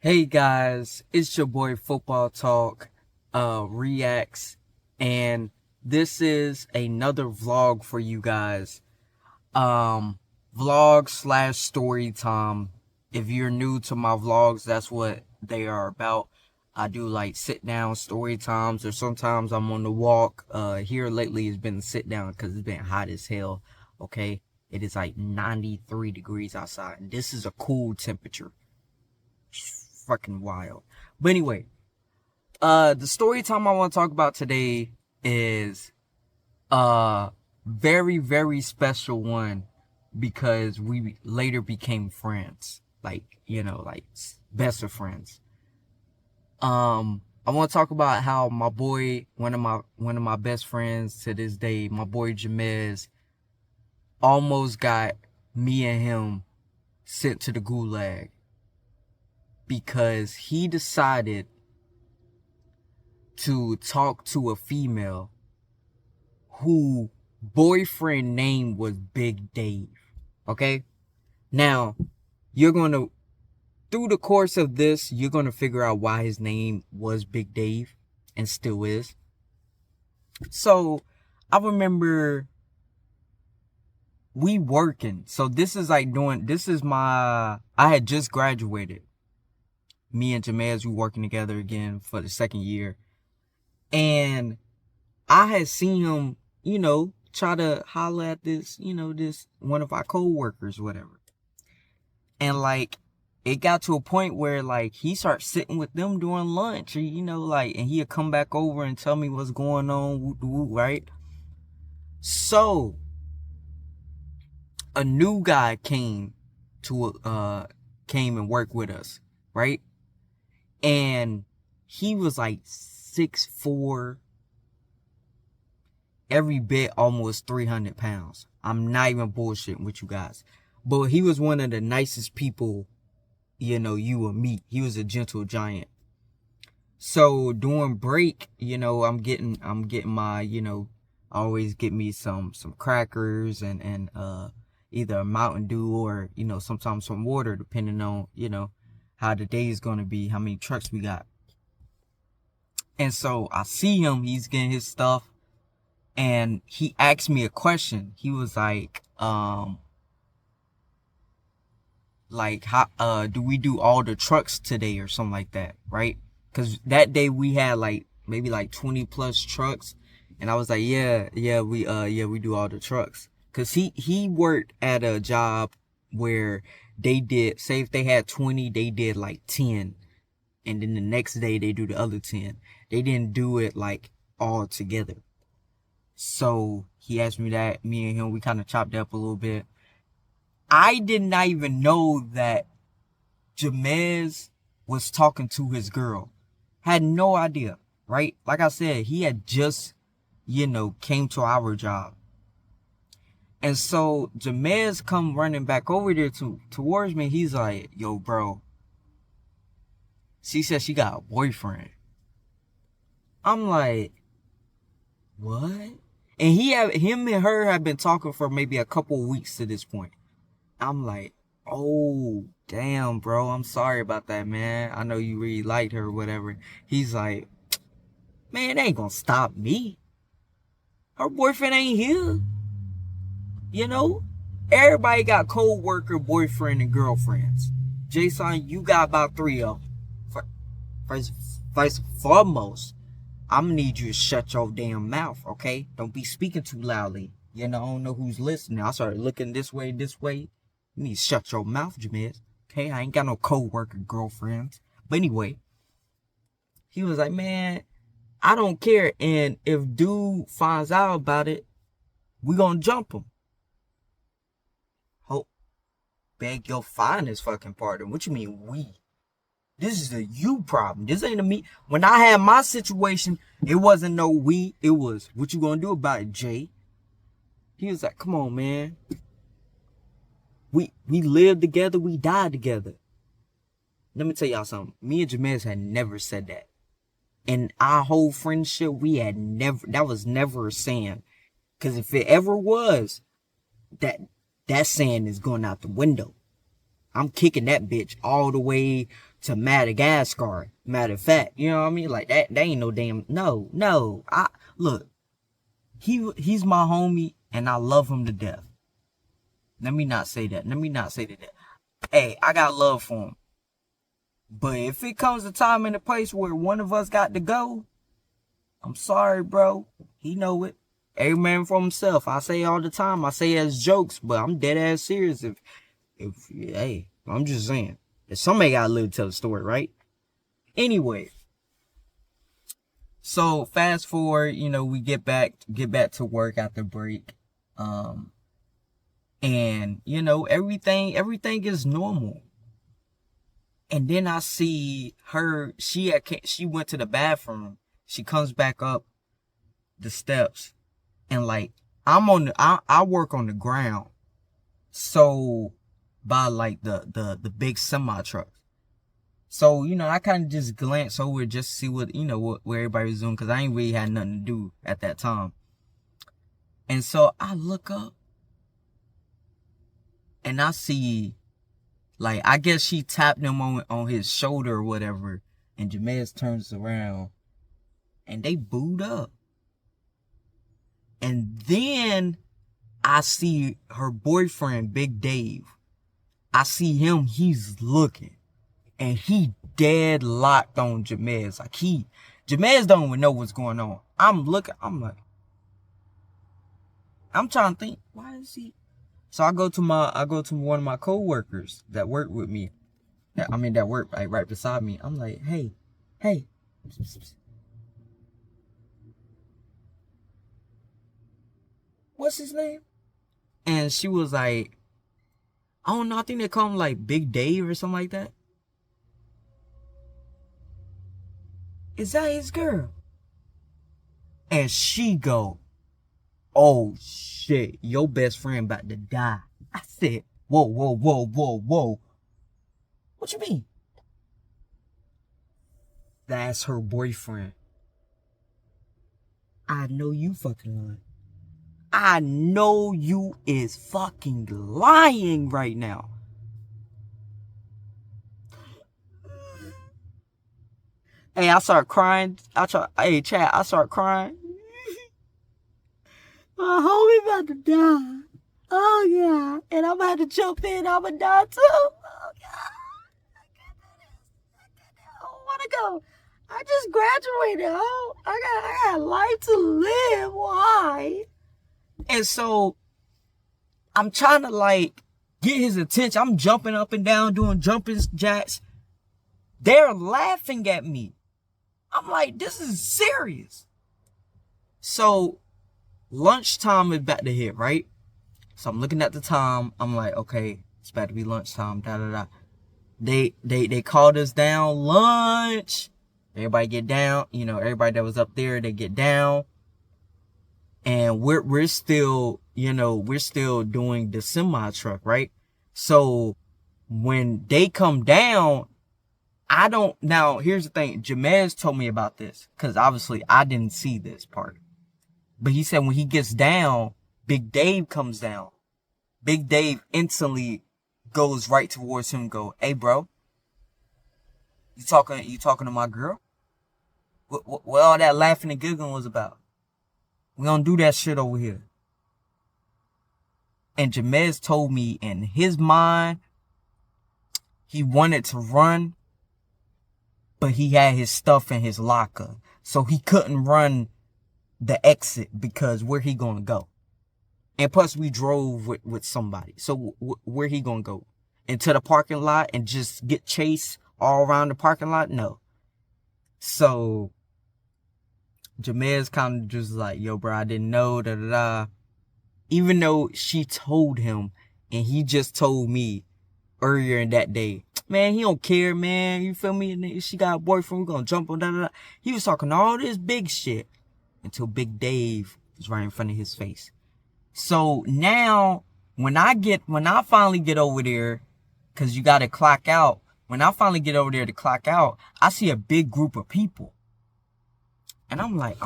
Hey guys, it's your boy Football Talk Reacts, and this is another vlog for you guys. Vlog slash story time. If you're new to my vlogs, that's what they are about. I do like sit down story times, or sometimes I'm on the walk. Here lately it's been sit down because it's been hot as hell. Okay, it is like 93 degrees outside, and this is a cool temperature. Fucking wild. But anyway, the story time I want to talk about today is a very, very special one because we later became friends. Like, like best of friends. I want to talk about how my boy, one of my best friends to this day, my boy Jamez, almost got me and him sent to the gulag because he decided to talk to a female who boyfriend name was Big Dave. Okay? Now, you're going to, through the course of this, you're going to figure out why his name was Big Dave and still is. So, I remember we working. So this is like I had just graduated. Me and Jamez, we working together again for the second year. And I had seen him, try to holler at this, this one of our co-workers, whatever. And like, it got to a point where like he started sitting with them during lunch, and he'd come back over and tell me what's going on, right? So a new guy came and worked with us, right? And he was like 6'4", every bit almost 300 pounds. I'm not even bullshitting with you guys. But he was one of the nicest people, you will meet. He was a gentle giant. So during break, I'm getting my, I always get me some crackers and either a Mountain Dew or, sometimes some water, depending on, how the day is going to be, how many trucks we got. And so I see him, he's getting his stuff. And he asked me a question. He was like, how, do we do all the trucks today or something like that, right? Because that day we had like, maybe like 20 plus trucks. And I was like, yeah, we do all the trucks. Because he worked at a job where they did, say if they had 20, they did like 10. And then the next day they do the other 10. They didn't do it like all together. So he asked me that. Me and him, we kind of chopped up a little bit. I did not even know that Jamez was talking to his girl. Had no idea, right? Like I said, he had just, came to our job. And so Jamez come running back over there towards me. He's like, yo, bro, she said she got a boyfriend. I'm like, what? And him and her have been talking for maybe a couple weeks to this point. I'm like, oh, damn, bro. I'm sorry about that, man. I know you really liked her or whatever. He's like, man, they ain't gonna stop me. Her boyfriend ain't here. Everybody got co-worker, boyfriend, and girlfriends. Jason, you got about 3 of them. First and foremost, I'm gonna need you to shut your damn mouth, okay? Don't be speaking too loudly. I don't know who's listening. I started looking this way. You need to shut your mouth, Jamez. Okay, I ain't got no co-worker girlfriends. But anyway, he was like, man, I don't care. And if dude finds out about it, we gonna jump him. Hope, beg your finest fucking pardon. What you mean we? This is a you problem. This ain't a me. When I had my situation, it wasn't no we. It was, what you gonna do about it, Jay? He was like, come on, man. We lived together. We died together. Let me tell y'all something. Me and Jamez had never said that. In our whole friendship, we had never, that was never a saying. Because if it ever was, that saying is going out the window. I'm kicking that bitch all the way to Madagascar. Matter of fact, you know what I mean? Like that ain't no damn no. I look, he's my homie and I love him to death. Let me not say that. Hey, I got love for him. But if it comes a time and a place where one of us got to go, I'm sorry, bro. He know it. Every man for himself. I say all the time. I say it as jokes, but I'm dead ass serious. Hey, I'm just saying. If somebody gotta live to tell the story, right? Anyway. So fast forward, we get back to work after break. And everything is normal. And then I see her, she went to the bathroom. She comes back up the steps. And like, I work on the ground. So, by like the big semi trucks. So, I kind of just glance over just to see what everybody was doing. Cause I ain't really had nothing to do at that time. And so I look up. And I see, like, I guess she tapped him on his shoulder or whatever. And Jamez turns around. And they booed up. And then I see her boyfriend, Big Dave. I see him, he's looking. And he dead locked on Jamez. Like Jamez don't even know what's going on. I'm looking, I'm like, I'm trying to think, why is he? So I go to one of my coworkers that work with me. That work right beside me. I'm like, hey. What's his name? And she was like, I don't know, I think they call him like Big Dave or something like that. Is that his girl? And she go, oh shit, your best friend about to die. I said, whoa. What you mean? That's her boyfriend. I know you fucking lying. I know you is fucking lying right now. Hey, I start crying. Chat, I start crying. My homie about to die. Oh, yeah. And I'm about to jump in. I'm going to die, too. Oh, God. I don't want to go. I just graduated. Oh, I got life to live. Why? And so, I'm trying to, like, get his attention. I'm jumping up and down, doing jumping jacks. They're laughing at me. I'm like, this is serious. So, lunchtime is about to hit, right? So I'm looking at the time. I'm like, okay, it's about to be lunchtime. They called us down lunch. Everybody get down. Everybody that was up there, they get down. And we're still doing the semi truck, right? So when they come down, now here's the thing. Jamez told me about this because obviously I didn't see this part. But he said when he gets down, Big Dave comes down. Big Dave instantly goes right towards him and go, hey, bro, you talking to my girl? What all that laughing and giggling was about? We don't do that shit over here. And Jamez told me in his mind, he wanted to run, but he had his stuff in his locker. So he couldn't run the exit because where he gonna go? And plus we drove with somebody. So where he gonna go? Into the parking lot and just get chased all around the parking lot? No. So Jamez kind of just like, yo, bro, I didn't know, Even though she told him and he just told me earlier in that day, man, he don't care, man. You feel me? She got a boyfriend, we gonna jump on, He was talking all this big shit until Big Dave was right in front of his face. So now, when I finally get over there, cause you gotta clock out. When I finally get over there to clock out, I see a big group of people. And I'm like,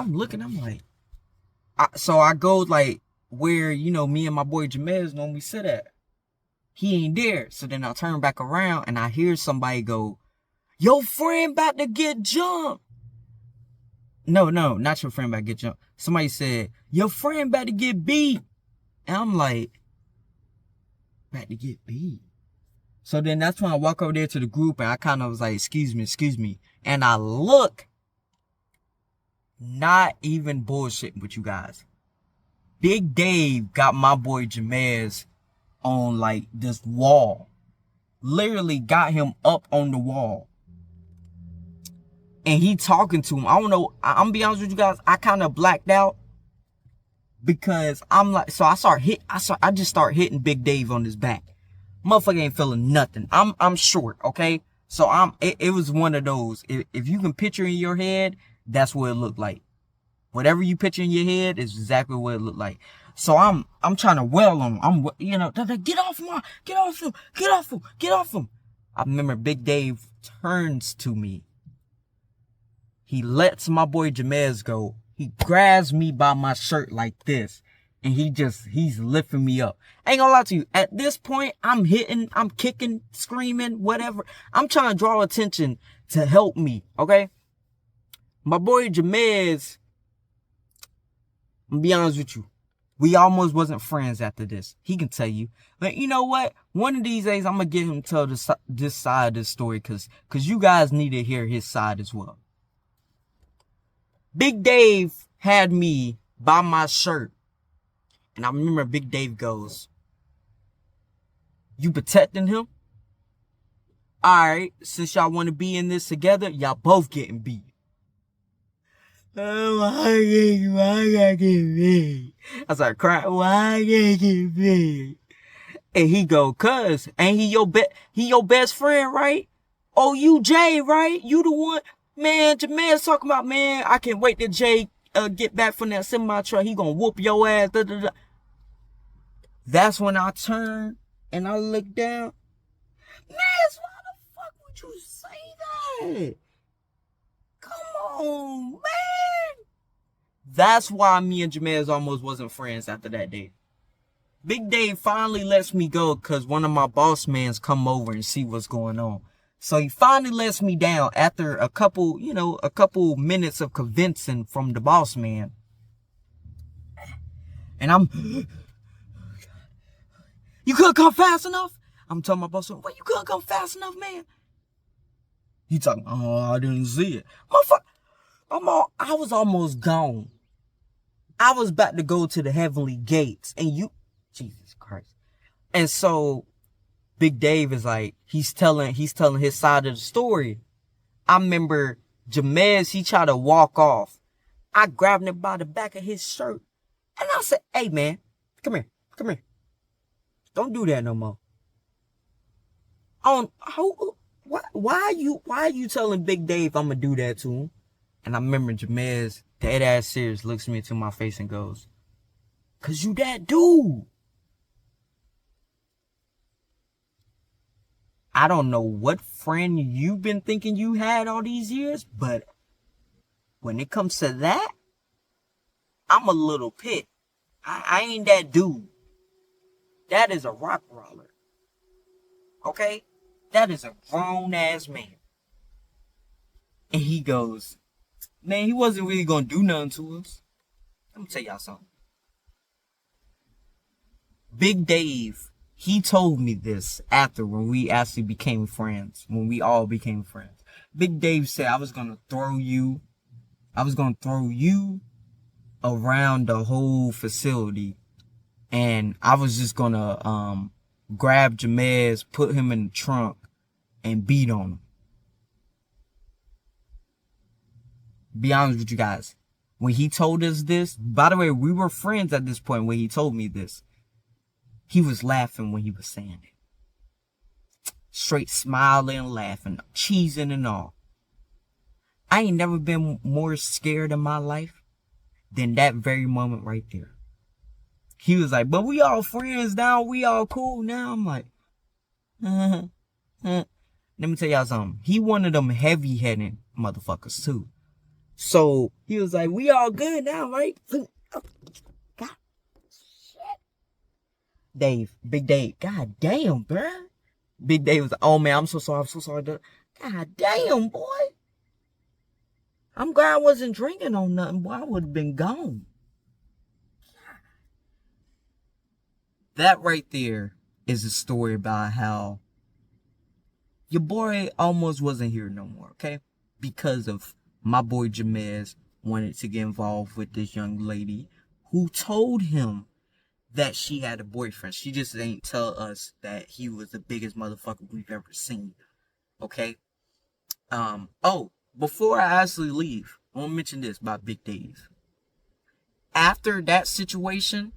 so I go like where, me and my boy Jamez normally sit at. He ain't there. So then I turn back around and I hear somebody go, Your friend about to get jumped. No, not your friend about to get jumped. Somebody said, your friend about to get beat. And I'm like, about to get beat. So then that's when I walk over there to the group and I kind of was like, excuse me. And I look, not even bullshitting with you guys. Big Dave got my boy Jamez on like this wall. Literally got him up on the wall. And he talking to him. I don't know. I'm gonna be honest with you guys. I kind of blacked out. Because I'm like, so I just start hitting Big Dave on his back. Motherfucker ain't feeling nothing. I'm short, okay? So it was one of those. If you can picture in your head, that's what it looked like. Whatever you picture in your head is exactly what it looked like. So I'm trying to wail on him. Get off him. I remember Big Dave turns to me. He lets my boy Jamez go. He grabs me by my shirt like this. And he's lifting me up. I ain't gonna lie to you. At this point, I'm kicking, screaming, whatever. I'm trying to draw attention to help me, okay? My boy Jamez, I'm gonna be honest with you. We almost wasn't friends after this. He can tell you. But you know what? One of these days, I'm gonna get him to tell this side of the story. Cause you guys need to hear his side as well. Big Dave had me by my shirt. And I remember Big Dave goes, you protecting him? Alright, since y'all want to be in this together, y'all both getting beat. Oh, why I gotta get beat? I started crying, why I gotta get beat? And he go, cuz, ain't he your best friend, right? Oh, you Jay, right? You the one, man, Jamel's talking about, man, I can't wait till Jay get back from that semi-truck. He gonna whoop your ass, That's when I turn and I look down. Man, why the fuck would you say that? Come on, man. That's why me and Jamez almost wasn't friends after that day. Big Dave finally lets me go because one of my boss mans come over and see what's going on. So he finally lets me down after a couple minutes of convincing from the boss man. And I'm... You couldn't come fast enough? I'm telling my boss, well, you couldn't come fast enough, man. He talking, oh, I didn't see it. Motherfucker, I was almost gone. I was about to go to the heavenly gates. And Jesus Christ. And so, Big Dave is like, he's telling his side of the story. I remember Jamez, he tried to walk off. I grabbed him by the back of his shirt. And I said, hey, man, come here. Don't do that no more. Why are you telling Big Dave I'm gonna do that to him? And I remember Jamez, dead ass serious, looks me into my face and goes, cause you that dude. I don't know what friend you've been thinking you had all these years, but when it comes to that, I'm a little pit. I ain't that dude. That is a rock roller. Okay? That is a grown-ass man. And he goes, man, he wasn't really gonna do nothing to us. Let me tell y'all something. Big Dave, he told me this after when we actually became friends. When we all became friends. Big Dave said I was gonna throw you around the whole facility. And I was just gonna grab Jamez, put him in the trunk, and beat on him. Be honest with you guys. When he told us this, by the way, we were friends at this point when he told me this. He was laughing when he was saying it. Straight smiling and laughing, cheesing and all. I ain't never been more scared in my life than that very moment right there. He was like, but we all friends now. We all cool now. I'm like, Let me tell y'all something. He one of them heavy-headed motherfuckers, too. So, he was like, we all good now, right? God, shit. Dave, Big Dave, god damn, bruh. Big Dave was like, oh, man, I'm so sorry. God damn, boy. I'm glad I wasn't drinking on nothing, boy. I would have been gone. That right there is a story about how your boy almost wasn't here no more, okay? Because of my boy Jamez wanted to get involved with this young lady who told him that she had a boyfriend. She just ain't tell us that he was the biggest motherfucker we've ever seen, okay? Oh, before I actually leave, I want to mention this about Big Dave. After that situation,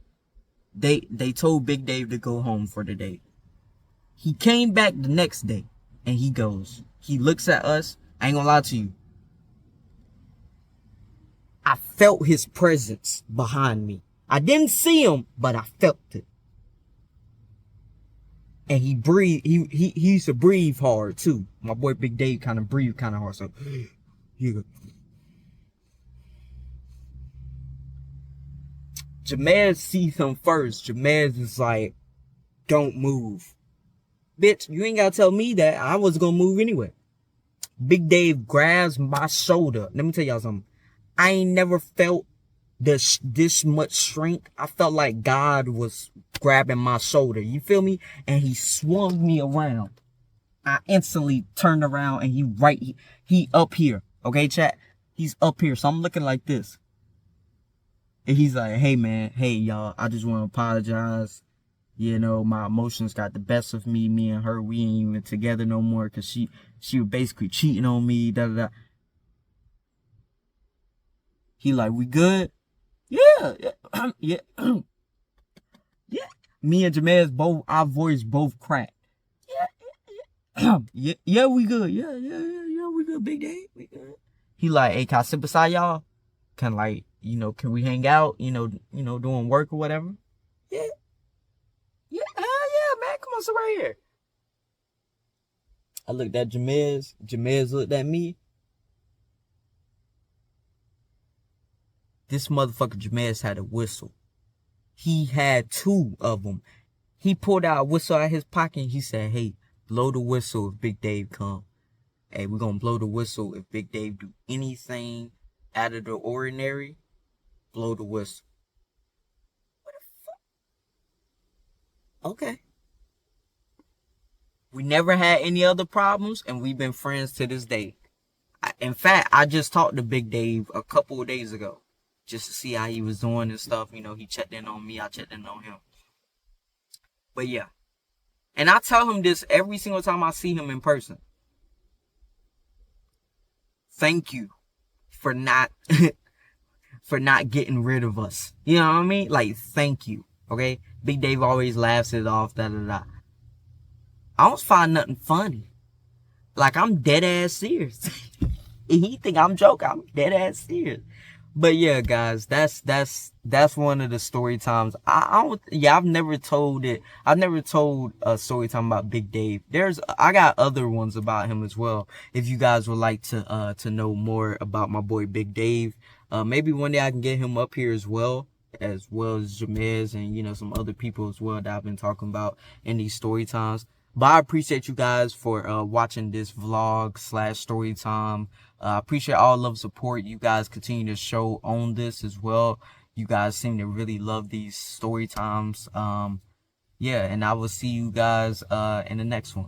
they told Big Dave to go home for the day. He came back the next day and he looks at us. I ain't gonna lie to you. I felt his presence behind me. I didn't see him, but I felt it. And he breathed. He used to breathe hard too. My boy Big Dave kind of breathed kind of hard. So he go. Jamez sees him first. Jamez is like, "Don't move, bitch. You ain't gotta tell me that. I was gonna move anyway." Big Dave grabs my shoulder. Let me tell y'all something. I ain't never felt this much strength. I felt like God was grabbing my shoulder. You feel me? And he swung me around. I instantly turned around and he up here. Okay, chat? He's up here. So I'm looking like this. And he's like, "Hey man, hey y'all, I just want to apologize. You know, my emotions got the best of me. Me and her, we ain't even together no more because she was basically cheating on me. Da da da." He like, "We good?" Yeah, yeah, yeah. Me and Jamez both, our voice both cracked. Yeah, we good. Yeah, we good. Big Dave, we good. He like, "Hey, can I sit beside y'all? Can like, can we hang out? Doing work or whatever?" Yeah, yeah, hell yeah, man. Come on, sit right here. I looked at Jamez. Jamez looked at me. This motherfucker Jamez had a whistle. He had two of them. He pulled out a whistle out of his pocket and he said, "Hey, blow the whistle if Big Dave come. Hey, we're gonna blow the whistle if Big Dave do anything out of the ordinary. Blow the whistle." What the fuck? Okay. We never had any other problems and we've been friends to this day. In fact, I just talked to Big Dave a couple of days ago just to see how he was doing and stuff. He checked in on me. I checked in on him. But yeah. And I tell him this every single time I see him in person. Thank you for not for not getting rid of us. You know what I mean? Like, thank you. Okay? Big Dave always laughs it off, da da da. I don't find nothing funny. Like, I'm dead ass serious. He think I'm joking. I'm dead ass serious. But yeah, guys, that's one of the story times. I've never told it. I've never told a story time about Big Dave. I got other ones about him as well. If you guys would like to know more about my boy Big Dave, maybe one day I can get him up here as well as Jamez and some other people as well that I've been talking about in these story times. But I appreciate you guys for watching this vlog / story time. I appreciate all love and support you guys continue to show on this as well. You guys seem to really love these story times. Yeah, and I will see you guys in the next one.